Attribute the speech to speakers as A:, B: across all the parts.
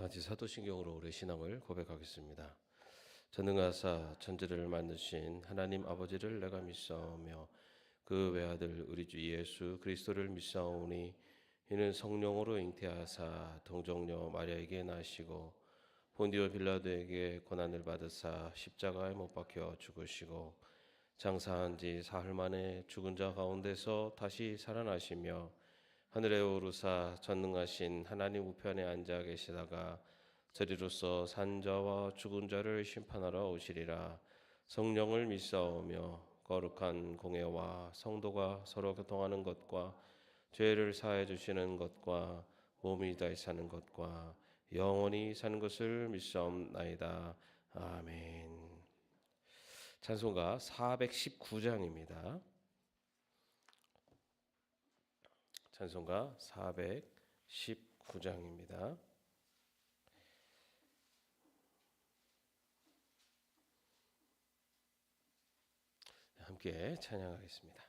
A: 다 같이 사도신경으로 우리의 신앙을 고백하겠습니다. 전능하사 천지를 만드신 하나님 아버지를 내가 믿사오며 그 외아들 우리 주 예수 그리스도를 믿사오니 이는 성령으로 잉태하사 동정녀 마리아에게 나시고 본디오 빌라도에게 고난을 받으사 십자가에 못 박혀 죽으시고 장사한 지 사흘 만에 죽은 자 가운데서 다시 살아나시며 하늘에 오르사 전능하신 하나님 우편에 앉아 계시다가 저리로서 산 자와 죽은 자를 심판하러 오시리라. 성령을 믿사오며 거룩한 공예와 성도가 서로 교통하는 것과 죄를 사해 주시는 것과 몸이 다시 사는 것과 영원히 사는 것을 믿사옵나이다. 아멘. 찬송가 419장입니다. 찬송가 419장입니다. 함께 찬양하겠습니다.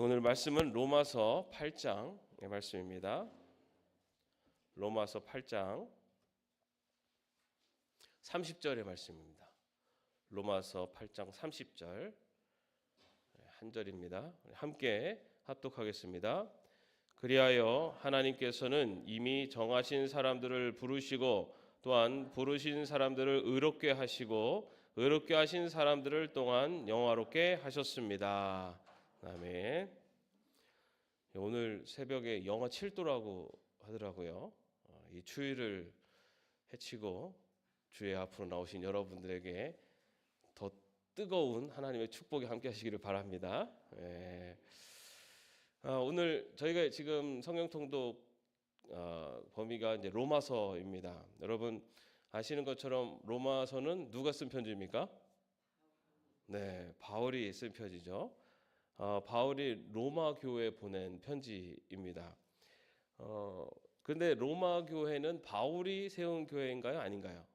A: 오늘 말씀은 로마서 8장의 말씀입니다. 로마서 8장 30절의 말씀입니다. 로마서 8장 30절 한 절입니다. 함께 합독하겠습니다. 그리하여 하나님께서는 이미 정하신 사람들을 부르시고 또한 부르신 사람들을 의롭게 하시고 의롭게 하신 사람들을 또한 영화롭게 하셨습니다. 아멘. 오늘 새벽에 영하 7도라고 하더라고요. 이 추위를 헤치고 주의 앞으로 나오신 여러분들에게 더 뜨거운 하나님의 축복이 함께 하시기를 바랍니다. 예. 오늘 저희가 지금 성경 통독 범위가 이제 로마서입니다. 여러분 아시는 것처럼 로마서는 누가 쓴 편지입니까? 네, 바울이 쓴 편지죠. 바울이 로마 교회에 보낸 편지입니다. 근데 로마 교회는 바울이 세운 교회인가요? 아닌가요?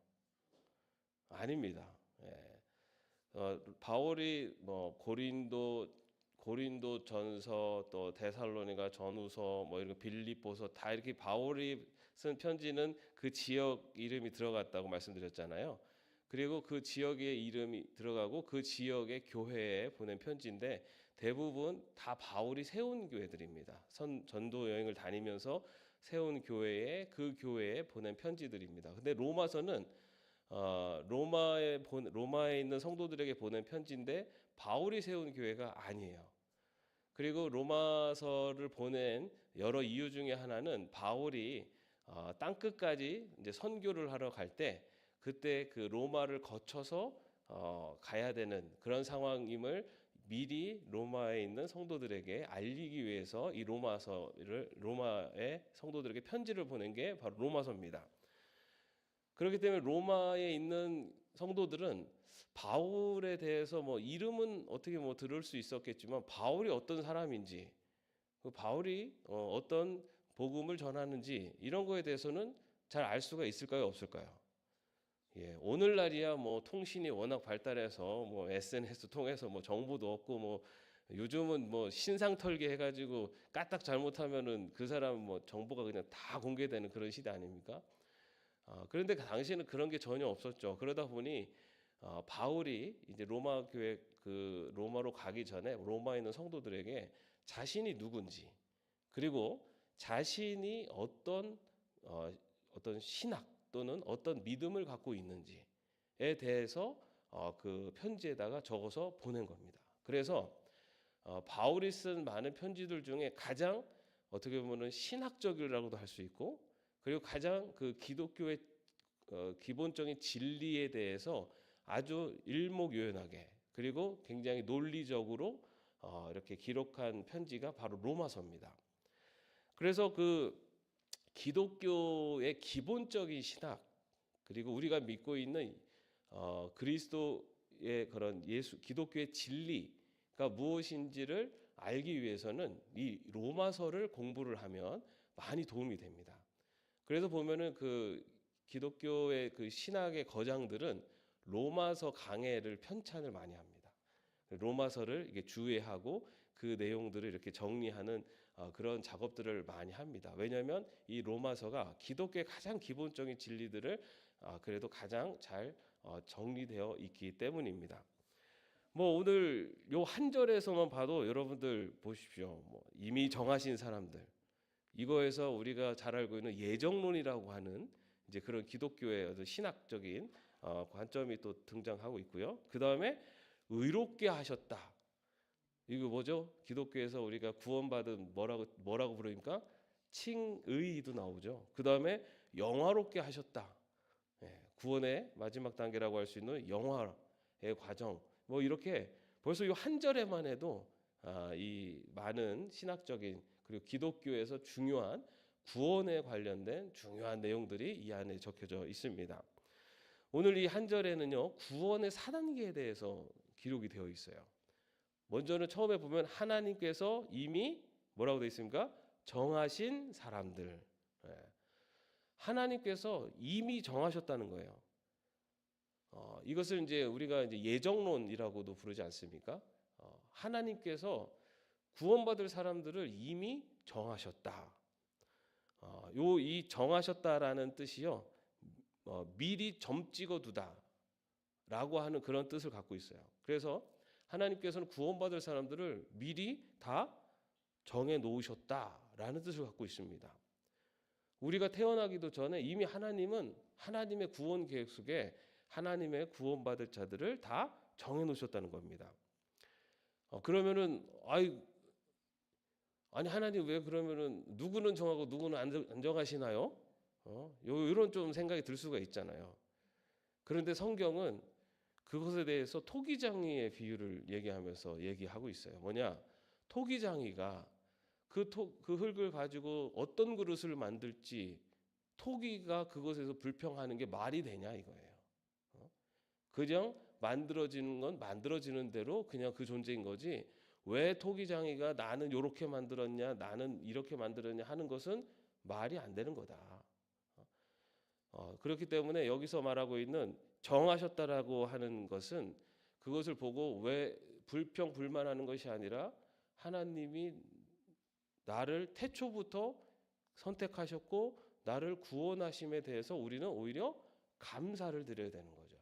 A: 아닙니다. 예. 바울이 뭐 고린도 전서 또 데살로니가 전후서 뭐 이런 빌립보서 다 이렇게 바울이 쓴 편지는 그 지역 이름이 들어갔다고 말씀드렸잖아요. 그리고 그 지역의 이름이 들어가고 그 지역의 교회에 보낸 편지인데 대부분 다 바울이 세운 교회들입니다. 전도 여행을 다니면서 세운 그 교회에 보낸 편지들입니다. 근데 로마서는 로마에 있는 성도들에게 보낸 편지인데 바울이 세운 교회가 아니에요. 그리고 로마서를 보낸 여러 이유 중에 하나는 바울이 땅 끝까지 이제 선교를 하러 갈 때 그때 그 로마를 거쳐서 가야 되는 그런 상황임을 미리 로마에 있는 성도들에게 알리기 위해서 이 로마의 성도들에게 편지를 보낸 게 바로 로마서입니다. 그렇기 때문에 로마에 있는 성도들은 바울에 대해서 뭐 이름은 어떻게 뭐 들을 수 있었겠지만 바울이 어떤 사람인지, 바울이 어떤 복음을 전하는지 이런 거에 대해서는 잘 알 수가 있을까요, 없을까요? 예, 오늘날이야 뭐 통신이 워낙 발달해서 뭐 SNS 통해서 뭐 정보도 얻고 뭐 요즘은 뭐 신상 털기 해가지고 까딱 잘못하면은 그 사람 뭐 정보가 그냥 다 공개되는 그런 시대 아닙니까? 그런데 그 당시에는 그런 게 전혀 없었죠. 그러다 보니 바울이 이제 로마 교회 그 로마로 가기 전에 로마에 있는 성도들에게 자신이 누군지 그리고 자신이 어떤 신학 또는 어떤 믿음을 갖고 있는지에 대해서 그 편지에다가 적어서 보낸 겁니다. 그래서 바울이 쓴 많은 편지들 중에 가장 어떻게 보면 신학적이라고도 할 수 있고 그리고 가장 그 기독교의 기본적인 진리에 대해서 아주 일목요연하게 그리고 굉장히 논리적으로 이렇게 기록한 편지가 바로 로마서입니다. 그래서 그 기독교의 기본적인 신학 그리고 우리가 믿고 있는 그리스도의 그런 기독교의 진리가 무엇인지를 알기 위해서는 이 로마서를 공부를 하면 많이 도움이 됩니다. 그래서 보면은 그 기독교의 그 신학의 거장들은 로마서 강해를 편찬을 많이 합니다. 로마서를 이게 주해하고 그 내용들을 이렇게 정리하는 그런 작업들을 많이 합니다. 왜냐하면 이 로마서가 기독교의 가장 기본적인 진리들을 그래도 가장 잘 정리되어 있기 때문입니다. 뭐 오늘 요 한 절에서만 봐도 여러분들 보십시오. 뭐 이미 정하신 사람들 이거에서 우리가 잘 알고 있는 예정론이라고 하는 이제 그런 기독교의 어떤 신학적인 관점이 또 등장하고 있고요. 그 다음에 의롭게 하셨다. 이거 뭐죠? 기독교에서 우리가 구원받은 뭐라고 부르니까 칭의도 나오죠. 그 다음에 영화롭게 하셨다. 구원의 마지막 단계라고 할 수 있는 영화의 과정. 뭐 이렇게 벌써 이 한 절에만 해도 이 많은 신학적인 그리고 기독교에서 중요한 구원에 관련된 중요한 내용들이 이 안에 적혀져 있습니다. 오늘 이 한 절에는요 구원의 4단계에 대해서 기록이 되어 있어요. 먼저는 처음에 보면 하나님께서 이미 뭐라고 되어 있습니까? 정하신 사람들. 하나님께서 이미 정하셨다는 거예요. 이것을 이제 우리가 이제 예정론이라고도 부르지 않습니까? 하나님께서 구원받을 사람들을 이미 정하셨다. 이 정하셨다라는 뜻이요, 미리 점 찍어두다라고 하는 그런 뜻을 갖고 있어요. 그래서 하나님께서는 구원받을 사람들을 미리 다 정해 놓으셨다라는 뜻을 갖고 있습니다. 우리가 태어나기도 전에 이미 하나님은 하나님의 구원 계획 속에 하나님의 구원받을 자들을 다 정해 놓으셨다는 겁니다. 그러면은 아니 하나님 왜 그러면은 누구는 정하고 누구는 안 정하시나요? 이런 좀 생각이 들 수가 있잖아요. 그런데 성경은 그것에 대해서 토기장이의 비유를 얘기하면서 얘기하고 있어요. 뭐냐? 토기장이가 그 흙을 가지고 어떤 그릇을 만들지 토기가 그것에서 불평하는 게 말이 되냐 이거예요. 그냥 만들어지는 건 만들어지는 대로 그냥 그 존재인 거지, 왜 토기장이가 나는 이렇게 만들었냐 나는 이렇게 만들었냐 하는 것은 말이 안 되는 거다. 그렇기 때문에 여기서 말하고 있는 정하셨다라고 하는 것은 그것을 보고 왜 불평 불만하는 것이 아니라 하나님이 나를 태초부터 선택하셨고 나를 구원하심에 대해서 우리는 오히려 감사를 드려야 되는 거죠.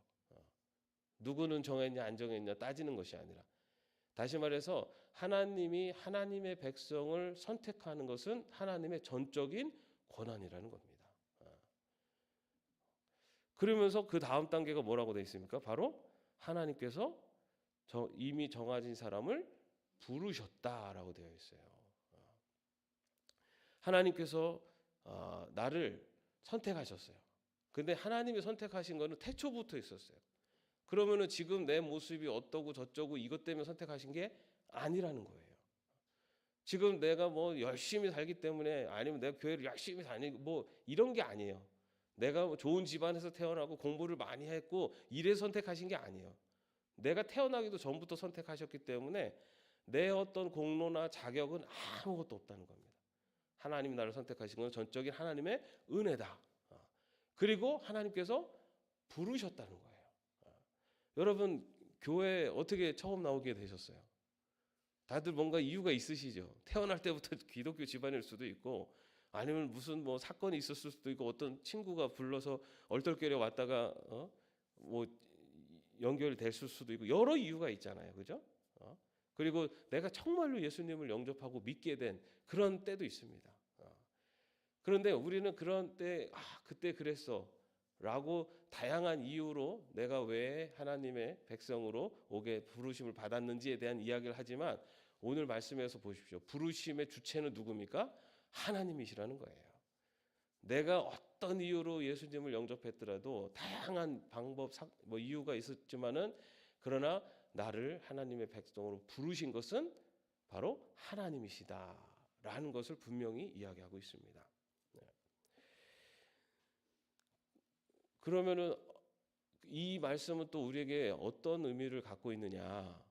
A: 누구는 정했냐 안 정했냐 따지는 것이 아니라, 다시 말해서 하나님이 하나님의 백성을 선택하는 것은 하나님의 전적인 권한이라는 겁니다. 그러면서 그 다음 단계가 뭐라고 되어 있습니까? 바로 하나님께서 이미 정해진 사람을 부르셨다라고 되어 있어요. 하나님께서 나를 선택하셨어요. 근데 하나님이 선택하신 거는 태초부터 있었어요. 그러면은 지금 내 모습이 어떠고 저쩌고 이것 때문에 선택하신 게 아니라는 거예요. 지금 내가 뭐 열심히 살기 때문에, 아니면 내가 교회를 열심히 다니고 뭐 이런 게 아니에요. 내가 좋은 집안에서 태어나고 공부를 많이 했고 이래 선택하신 게 아니에요. 내가 태어나기도 전부터 선택하셨기 때문에 내 어떤 공로나 자격은 아무것도 없다는 겁니다. 하나님이 나를 선택하신 건 전적인 하나님의 은혜다. 그리고 하나님께서 부르셨다는 거예요. 여러분 교회 어떻게 처음 나오게 되셨어요? 다들 뭔가 이유가 있으시죠? 태어날 때부터 기독교 집안일 수도 있고, 아니면 무슨 뭐 사건이 있었을 수도 있고, 어떤 친구가 불러서 얼떨결에 왔다가 뭐 연결됐을 수도 있고, 여러 이유가 있잖아요, 그죠? 그리고 내가 정말로 예수님을 영접하고 믿게 된 그런 때도 있습니다. 그런데 우리는 그런 때 그때 그랬어 라고 다양한 이유로 내가 왜 하나님의 백성으로 오게 부르심을 받았는지에 대한 이야기를 하지만, 오늘 말씀에서 보십시오. 부르심의 주체는 누굽니까? 하나님이시라는 거예요. 내가 어떤 이유로 예수님을 영접했더라도 다양한 방법, 뭐 이유가 있었지만은, 그러나 나를 하나님의 백성으로 부르신 것은 바로 하나님이시다라는 것을 분명히 이야기하고 있습니다. 그러면은 이 말씀은 또 우리에게 어떤 의미를 갖고 있느냐?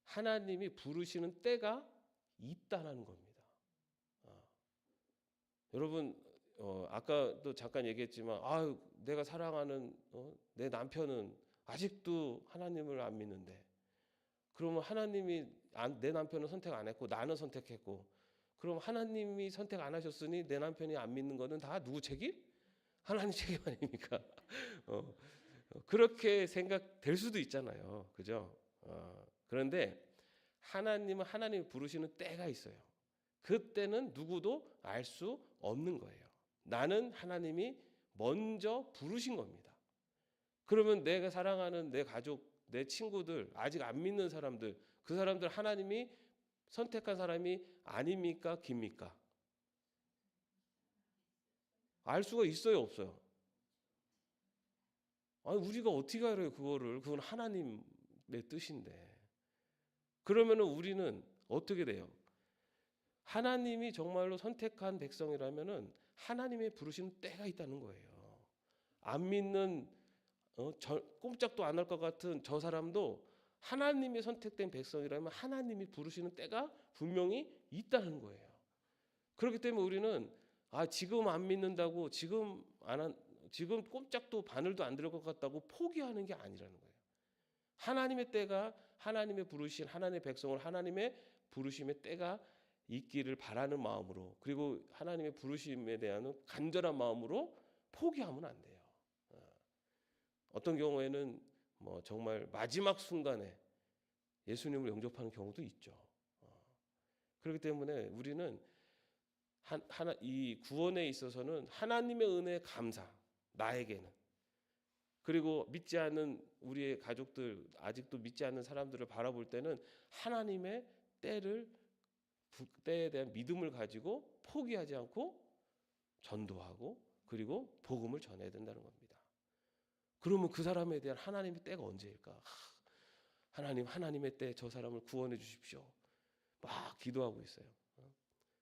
A: 하나님이 부르시는 때가 있다는 겁니다. 여러분 아까도 잠깐 얘기했지만, 내가 사랑하는 내 남편은 아직도 하나님을 안 믿는데, 그러면 하나님이 내 남편은 선택 안 했고 나는 선택했고, 그럼 하나님이 선택 안 하셨으니 내 남편이 안 믿는 거는 다 누구 책임? 하나님 책임 아닙니까? 그렇게 생각될 수도 있잖아요, 그죠? 그런데 하나님은 하나님이 부르시는 때가 있어요. 그때는 누구도 알 수 없는 거예요. 나는 하나님이 먼저 부르신 겁니다. 그러면 내가 사랑하는 내 가족, 내 친구들, 아직 안 믿는 사람들, 그 사람들 하나님이 선택한 사람이 아닙니까? 깁니까? 알 수가 있어요, 없어요? 우리가 어떻게 알아요, 그거를? 그건 하나님의 뜻인데. 그러면은 우리는 어떻게 돼요? 하나님이 정말로 선택한 백성이라면은 하나님의 부르시는 때가 있다는 거예요. 안 믿는 꼼짝도 안 할 것 같은 저 사람도 하나님이 선택된 백성이라면 하나님이 부르시는 때가 분명히 있다는 거예요. 그렇기 때문에 우리는 지금 안 믿는다고 지금 꼼짝도 바늘도 안 들을 것 같다고 포기하는 게 아니라는 거예요. 하나님의 때가, 하나님의 부르신 하나님의 백성을 하나님의 부르심의 때가 있기를 바라는 마음으로, 그리고 하나님의 부르심에 대한 간절한 마음으로 포기하면 안 돼요. 어떤 경우에는 뭐 정말 마지막 순간에 예수님을 영접하는 경우도 있죠. 그렇기 때문에 우리는 이 구원에 있어서는 하나님의 은혜에 감사, 나에게는, 그리고 믿지 않는 우리의 가족들, 아직도 믿지 않는 사람들을 바라볼 때는 하나님의 때에 대한 믿음을 가지고 포기하지 않고 전도하고 그리고 복음을 전해야 된다는 겁니다. 그러면 그 사람에 대한 하나님의 때가 언제일까? 하나님, 하나님의 때 저 사람을 구원해 주십시오. 막 기도하고 있어요.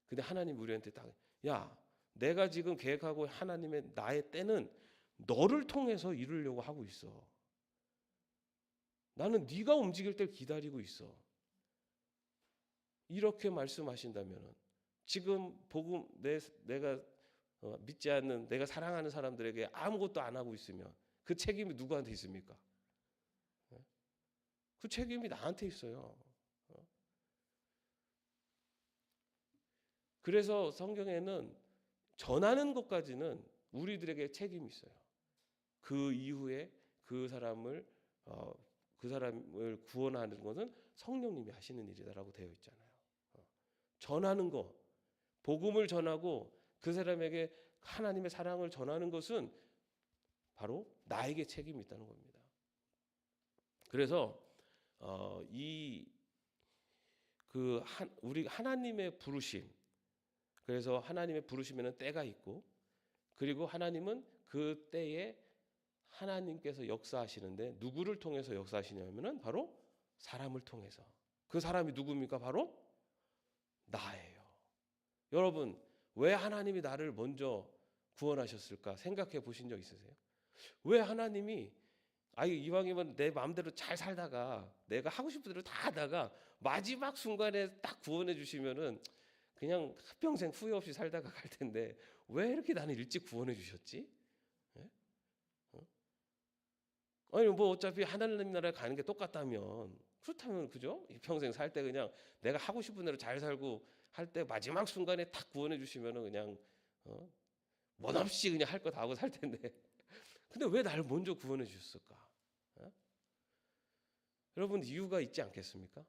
A: 근데 하나님 우리한테 딱, 야, 내가 지금 계획하고 하나님의 나의 때는 너를 통해서 이루려고 하고 있어. 나는 네가 움직일 때를 기다리고 있어. 이렇게 말씀하신다면 지금 복음 내가 믿지 않는, 내가 사랑하는 사람들에게 아무것도 안 하고 있으면 그 책임이 누구한테 있습니까? 그 책임이 나한테 있어요. 그래서 성경에는 전하는 것까지는 우리들에게 책임이 있어요. 그 이후에 그 사람을 구원하는 것은 성령님이 하시는 일이다라고 되어 있잖아요. 전하는 것, 복음을 전하고 그 사람에게 하나님의 사랑을 전하는 것은 바로 나에게 책임이 있다는 겁니다. 그래서 우리 하나님의 부르심, 그래서 하나님의 부르심에는 때가 있고, 그리고 하나님은 그 때에 하나님께서 역사하시는데 누구를 통해서 역사하시냐면은 바로 사람을 통해서. 그 사람이 누굽니까? 바로 나예요. 여러분, 왜 하나님이 나를 먼저 구원하셨을까 생각해 보신 적 있으세요? 왜 하나님이 이왕이면 내 마음대로 잘 살다가 내가 하고 싶은 대로 다 하다가 마지막 순간에 딱 구원해 주시면은 그냥 평생 후회 없이 살다가 갈 텐데 왜 이렇게 나는 일찍 구원해 주셨지? 예? 아니 뭐 어차피 하나님 나라에 가는 게 똑같다면, 그렇다면 그죠? 평생 살 때 그냥 내가 하고 싶은 대로 잘 살고 할 때 마지막 순간에 딱 구원해 주시면은 그냥 멋 없이 그냥 할 거 다 하고 살 텐데 근데 왜 나를 먼저 구원해 주셨을까? 여러분, 이유가 있지 않겠습니까?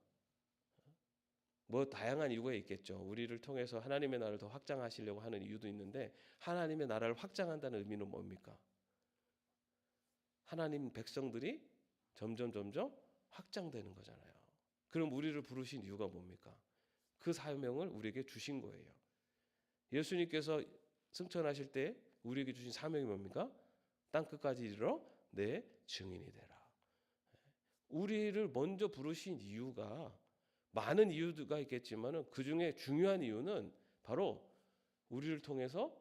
A: 뭐 다양한 이유가 있겠죠. 우리를 통해서 하나님의 나라를 더 확장하시려고 하는 이유도 있는데, 하나님의 나라를 확장한다는 의미는 뭡니까? 하나님 백성들이 점점 확장되는 거잖아요. 그럼 우리를 부르신 이유가 뭡니까? 그 사명을 우리에게 주신 거예요. 예수님께서 승천하실 때 우리에게 주신 사명이 뭡니까? 땅 끝까지 이르러 내 증인이 되라. 우리를 먼저 부르신 이유가 많은 이유가 있겠지만 그 중에 중요한 이유는 바로 우리를 통해서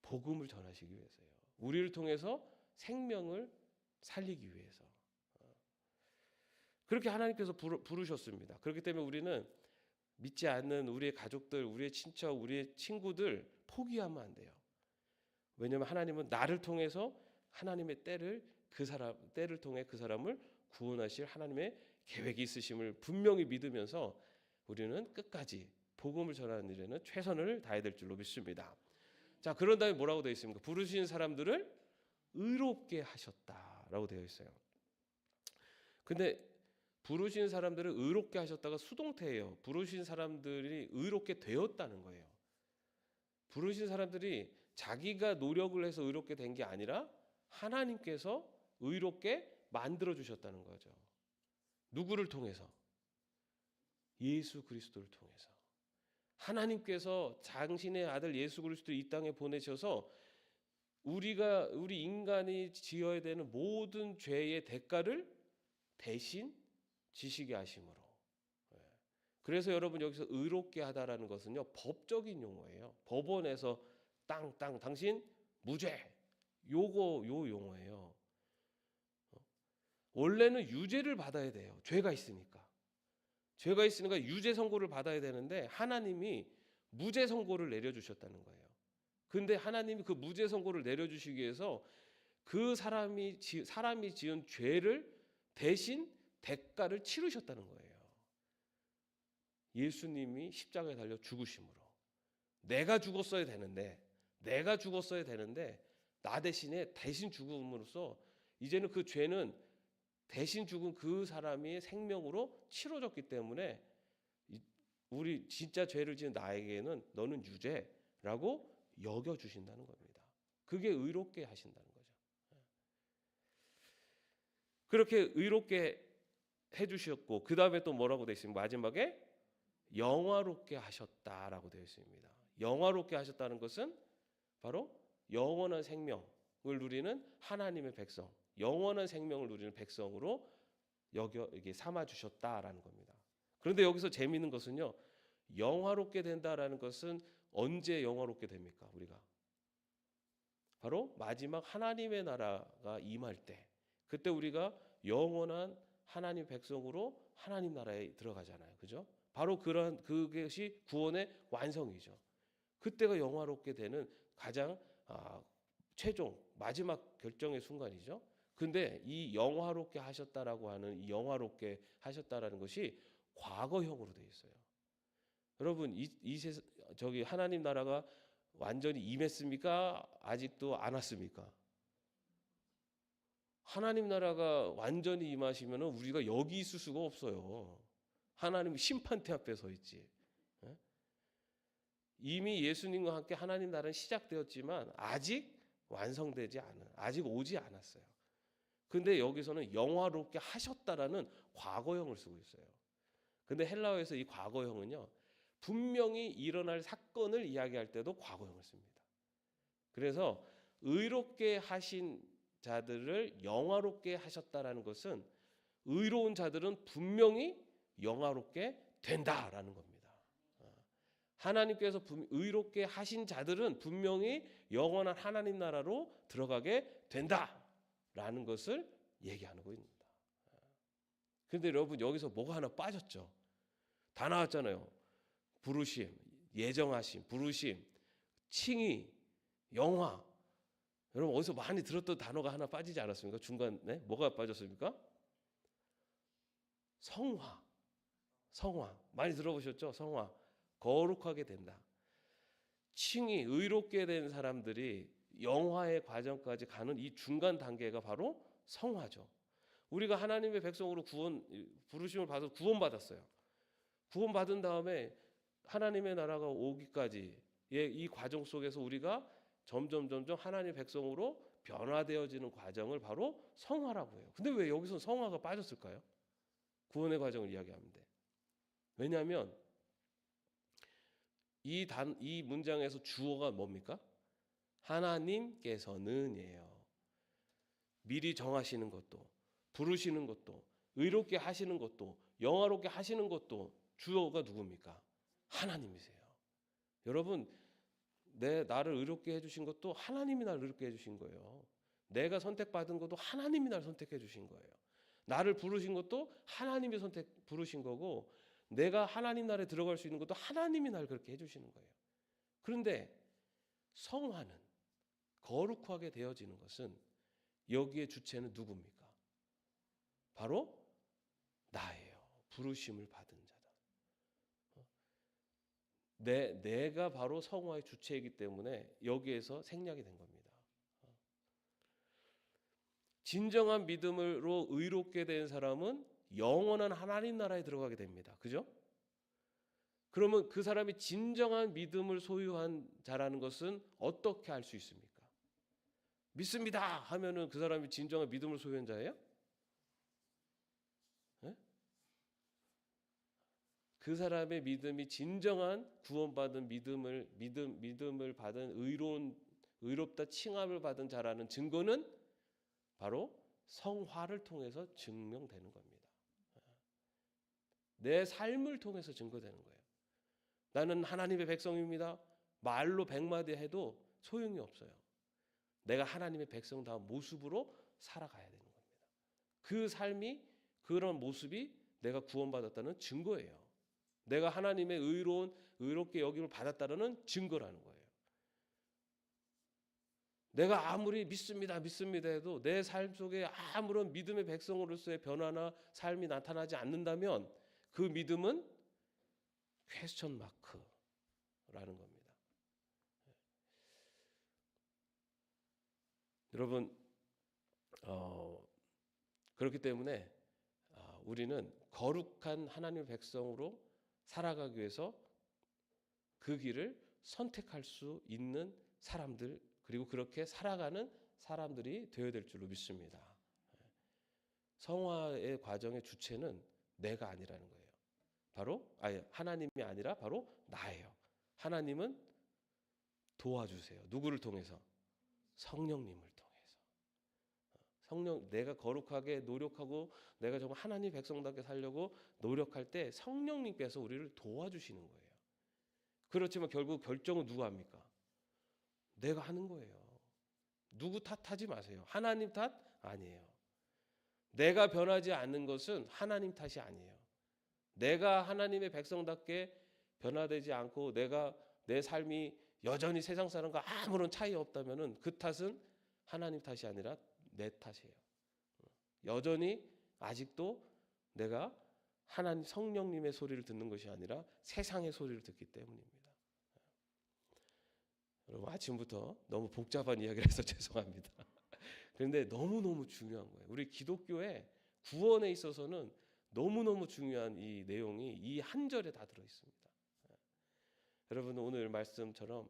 A: 복음을 전하시기 위해서예요. 우리를 통해서 생명을 살리기 위해서. 그렇게 하나님께서 부르셨습니다. 그렇기 때문에 우리는 믿지 않는 우리의 가족들, 우리의 친척, 우리의 친구들 포기하면 안 돼요. 왜냐하면 하나님은 나를 통해서 하나님의 때를 통해 그 사람을 구원하실 하나님의 계획이 있으심을 분명히 믿으면서 우리는 끝까지 복음을 전하는 일에는 최선을 다해야 될 줄로 믿습니다. 자, 그런 다음에 뭐라고 되어 있습니까? 부르신 사람들을 의롭게 하셨다라고 되어 있어요. 근데 부르신 사람들을 의롭게 하셨다가 수동태예요. 부르신 사람들이 의롭게 되었다는 거예요. 부르신 사람들이 자기가 노력을 해서 의롭게 된 게 아니라 하나님께서 의롭게 만들어 주셨다는 거죠. 누구를 통해서? 예수 그리스도를 통해서. 하나님께서 당신의 아들 예수 그리스도를 이 땅에 보내셔서 우리 인간이 지어야 되는 모든 죄의 대가를 대신 지시게 하심으로. 그래서 여러분, 여기서 의롭게 하다라는 것은요, 법적인 용어예요. 법원에서 땅 당신 무죄, 요 용어예요. 원래는 유죄를 받아야 돼요. 죄가 있으니까 유죄 선고를 받아야 되는데 하나님이 무죄 선고를 내려주셨다는 거예요. 근데 하나님이 그 무죄 선고를 내려주시기 위해서 그 사람이 지은 죄를 대신 대가를 치르셨다는 거예요. 예수님이 십자가에 달려 죽으심으로. 내가 죽었어야 되는데 나 대신 죽음으로써 이제는 그 죄는 대신 죽은 그 사람의 생명으로 치러졌기 때문에 우리 진짜 죄를 지은 나에게는 너는 유죄라고 여겨주신다는 겁니다. 그게 의롭게 하신다는 거죠. 그렇게 의롭게 해주셨고, 그 다음에 또 뭐라고 되어 있습니까? 마지막에 영화롭게 하셨다라고 되어 있습니다. 영화롭게 하셨다는 것은 바로 영원한 생명을 누리는 하나님의 백성, 영원한 생명을 누리는 백성으로 이게 삼아 주셨다라는 겁니다. 그런데 여기서 재미있는 것은요. 영화롭게 된다라는 것은 언제 영화롭게 됩니까? 우리가 바로 마지막 하나님의 나라가 임할 때, 그때 우리가 영원한 하나님 백성으로 하나님 나라에 들어가잖아요. 그죠? 바로 그것이 구원의 완성이죠. 그때가 영화롭게 되는 가장 최종 마지막 결정의 순간이죠. 근데 이 영화롭게 하셨다라고 하는 이 영화롭게 하셨다라는 것이 과거형으로 되어 있어요. 여러분 저기 하나님 나라가 완전히 임했습니까? 아직도 안 왔습니까? 하나님 나라가 완전히 임하시면 우리가 여기 있을 수가 없어요. 하나님 심판대 앞에 서 있지. 이미 예수님과 함께 하나님 나라는 시작되었지만 아직 완성되지 않은, 아직 오지 않았어요. 근데 여기서는 영화롭게 하셨다라는 과거형을 쓰고 있어요. 근데 헬라어에서 이 과거형은요, 분명히 일어날 사건을 이야기할 때도 과거형을 씁니다. 그래서 의롭게 하신 자들을 영화롭게 하셨다라는 것은 의로운 자들은 분명히 영화롭게 된다라는 겁니다. 하나님께서 의롭게 하신 자들은 분명히 영원한 하나님 나라로 들어가게 된다라는 것을 얘기하는 겁니다. 그런데 여러분 여기서 뭐가 하나 빠졌죠? 다 나왔잖아요. 부르심, 예정하심, 부르심, 칭의, 영화. 여러분 어디서 많이 들었던 단어가 하나 빠지지 않았습니까? 중간에 뭐가 빠졌습니까? 성화. 성화. 많이 들어보셨죠? 성화. 거룩하게 된다. 칭의, 의롭게 된 사람들이 영화의 과정까지 가는 이 중간 단계가 바로 성화죠. 우리가 하나님의 백성으로 부르심을 받아서 구원받았어요. 구원받은 다음에 하나님의 나라가 오기까지의 이 과정 속에서 우리가 점점 하나님의 백성으로 변화되어지는 과정을 바로 성화라고 해요. 근데 왜 여기서 성화가 빠졌을까요? 구원의 과정을 이야기하는데. 왜냐하면 이 문장에서 주어가 뭡니까? 하나님께서는이에요. 미리 정하시는 것도, 부르시는 것도, 의롭게 하시는 것도, 영화롭게 하시는 것도 주어가 누굽니까? 하나님이세요. 여러분, 나를 의롭게 해주신 것도 하나님이 나를 의롭게 해주신 거예요. 내가 선택받은 것도 하나님이 나를 선택해 주신 거예요. 나를 부르신 것도 하나님이 부르신 거고, 내가 하나님 나라에 들어갈 수 있는 것도 하나님이 나를 그렇게 해주시는 거예요. 그런데 성화는, 거룩하게 되어지는 것은 여기에 주체는 누굽니까? 바로 나예요. 부르심을 받은 자다. 내가 바로 성화의 주체이기 때문에 여기에서 생략이 된 겁니다. 진정한 믿음으로 의롭게 된 사람은 영원한 하나님 나라에 들어가게 됩니다. 그죠? 그러면 그 사람이 진정한 믿음을 소유한 자라는 것은 어떻게 알 수 있습니까? 믿습니다 하면은 그 사람이 진정한 믿음을 소유한 자예요? 네? 그 사람의 믿음이 진정한 구원받은 믿음을 받은 의롭다 칭함을 받은 자라는 증거는 바로 성화를 통해서 증명되는 겁니다. 내 삶을 통해서 증거되는 거예요. 나는 하나님의 백성입니다. 말로 100마디 해도 소용이 없어요. 내가 하나님의 백성다운 모습으로 살아가야 되는 겁니다. 그 삶이, 그런 모습이 내가 구원받았다는 증거예요. 내가 하나님의 의롭게 여김을 받았다는 증거라는 거예요. 내가 아무리 믿습니다 해도 내 삶 속에 아무런 믿음의 백성으로서의 변화나 삶이 나타나지 않는다면 그 믿음은 퀘스천 마크라는 겁니다. 여러분, 그렇기 때문에 우리는 거룩한 하나님의 백성으로 살아가기 위해서 그 길을 선택할 수 있는 사람들, 그리고 그렇게 살아가는 사람들이 되어야 될 줄로 믿습니다. 성화의 과정의 주체는 내가 아니라는 거예요. 하나님이 아니라 바로 나예요. 하나님은 도와주세요. 누구를 통해서? 성령님을 통해서. 성령, 내가 거룩하게 노력하고 내가 정말 하나님 백성답게 살려고 노력할 때 성령님께서 우리를 도와주시는 거예요. 그렇지만 결국 결정은 누가 합니까? 내가 하는 거예요. 누구 탓하지 마세요. 하나님 탓 아니에요. 내가 변하지 않는 것은 하나님 탓이 아니에요. 내가 하나님의 백성답게 변화되지 않고 내가 내 삶이 여전히 세상 사람과 아무런 차이 없다면은 그 탓은 하나님 탓이 아니라 내 탓이에요. 여전히 아직도 내가 하나님 성령님의 소리를 듣는 것이 아니라 세상의 소리를 듣기 때문입니다. 여러분 아침부터 너무 복잡한 이야기를 해서 죄송합니다. 그런데 너무너무 중요한 거예요. 우리 기독교의 구원에 있어서는 너무너무 중요한 이 내용이 이 한 절에 다 들어 있습니다. 여러분 오늘 말씀처럼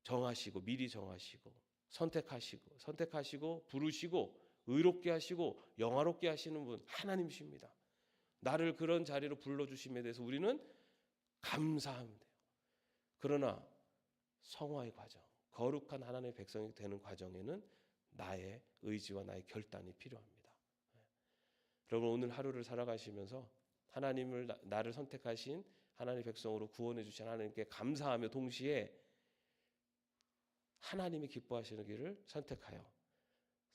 A: 정하시고 미리 정하시고 선택하시고 부르시고 의롭게 하시고 영화롭게 하시는 분 하나님이십니다. 나를 그런 자리로 불러주심에 대해서 우리는 감사하면 돼요. 그러나 성화의 과정, 거룩한 하나님의 백성이 되는 과정에는 나의 의지와 나의 결단이 필요합니다. 여러분 오늘 하루를 살아가시면서 하나님을 나를 선택하신 하나님의 백성으로 구원해 주신 하나님께 감사하며 동시에 하나님이 기뻐하시는 길을 선택하여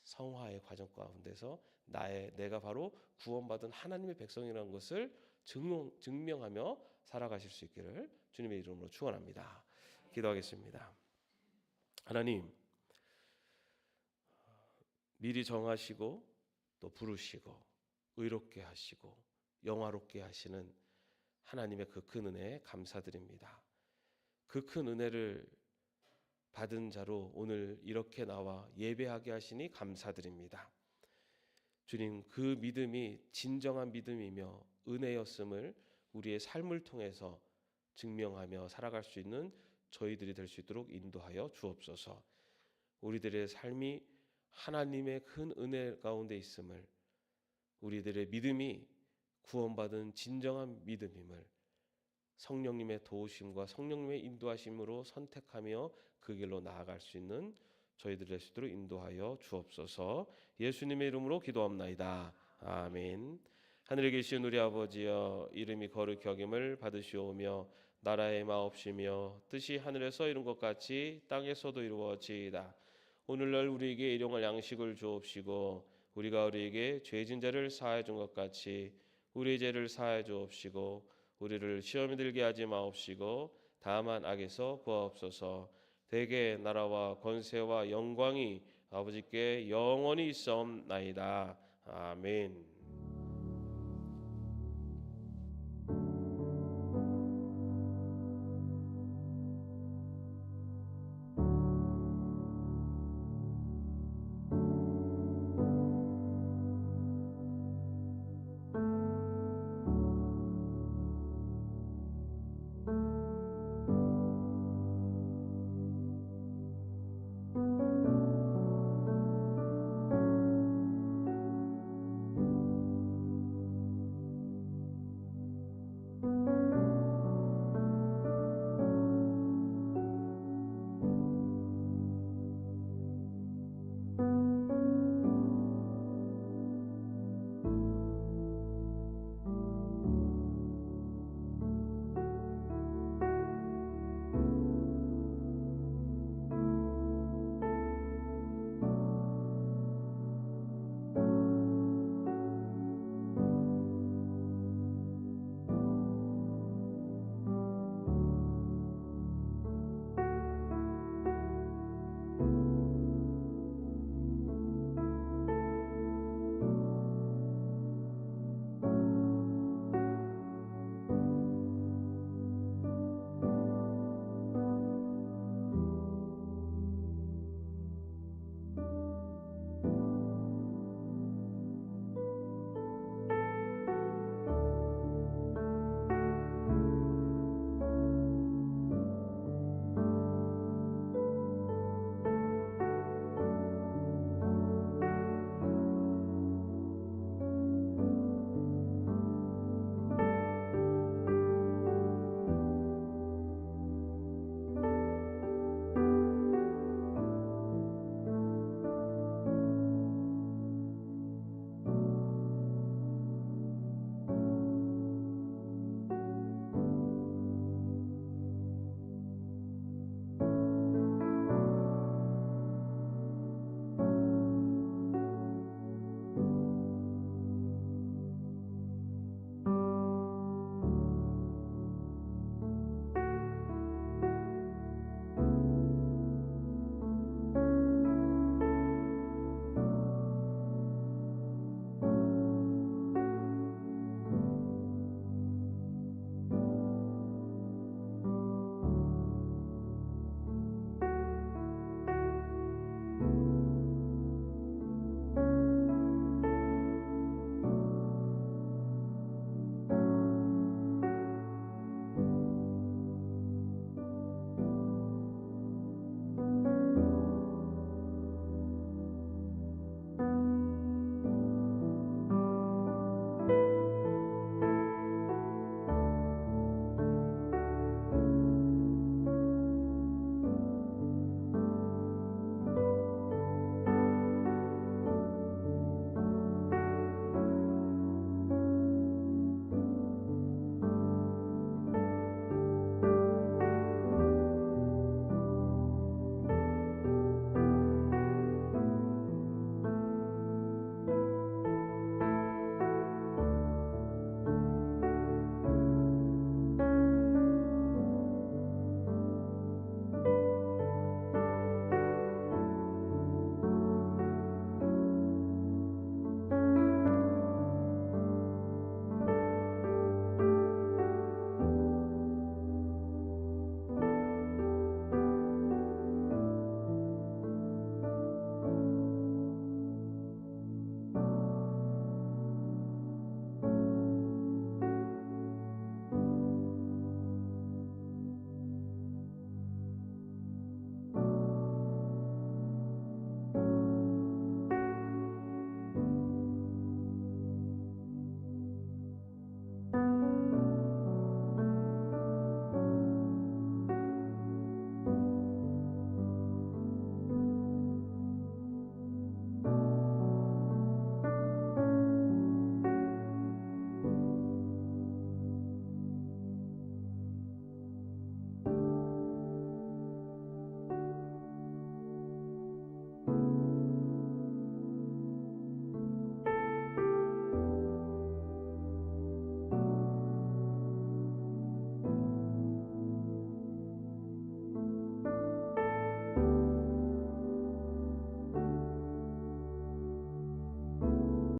A: 성화의 과정 가운데서 내가 바로 구원받은 하나님의 백성이라는 것을 증명하며 살아가실 수 있기를 주님의 이름으로 축원합니다. 기도하겠습니다. 하나님, 미리 정하시고 또 부르시고 의롭게 하시고 영화롭게 하시는 하나님의 그 큰 은혜에 감사드립니다. 그 큰 은혜를 받은 자로 오늘 이렇게 나와 예배하게 하시니 감사드립니다. 주님, 그 믿음이 진정한 믿음이며 은혜였음을 우리의 삶을 통해서 증명하며 살아갈 수 있는 저희들이 될 수 있도록 인도하여 주옵소서. 우리들의 삶이 하나님의 큰 은혜 가운데 있음을, 우리들의 믿음이 구원받은 진정한 믿음임을 성령님의 도우심과 성령님의 인도하심으로 선택하며 그 길로 나아갈 수 있는 저희들 될 수 있도록 인도하여 주옵소서. 예수님의 이름으로 기도합나이다. 아멘. 하늘에 계신 우리 아버지여, 이름이 거룩히 여김을 받으시오며 나라의 마옵시며 뜻이 하늘에서 이룬 것 같이 땅에서도 이루어지이다. 오늘날 우리에게 일용할 양식을 주옵시고 우리가 우리에게 죄진 자를 사하여 준 것 같이 우리의 죄를 사하여 주옵시고 우리를 시험에 들게 하지 마옵시고 다만 악에서 구하옵소서. 대개 나라와 권세와 영광이 아버지께 영원히 있사옵나이다. 아멘.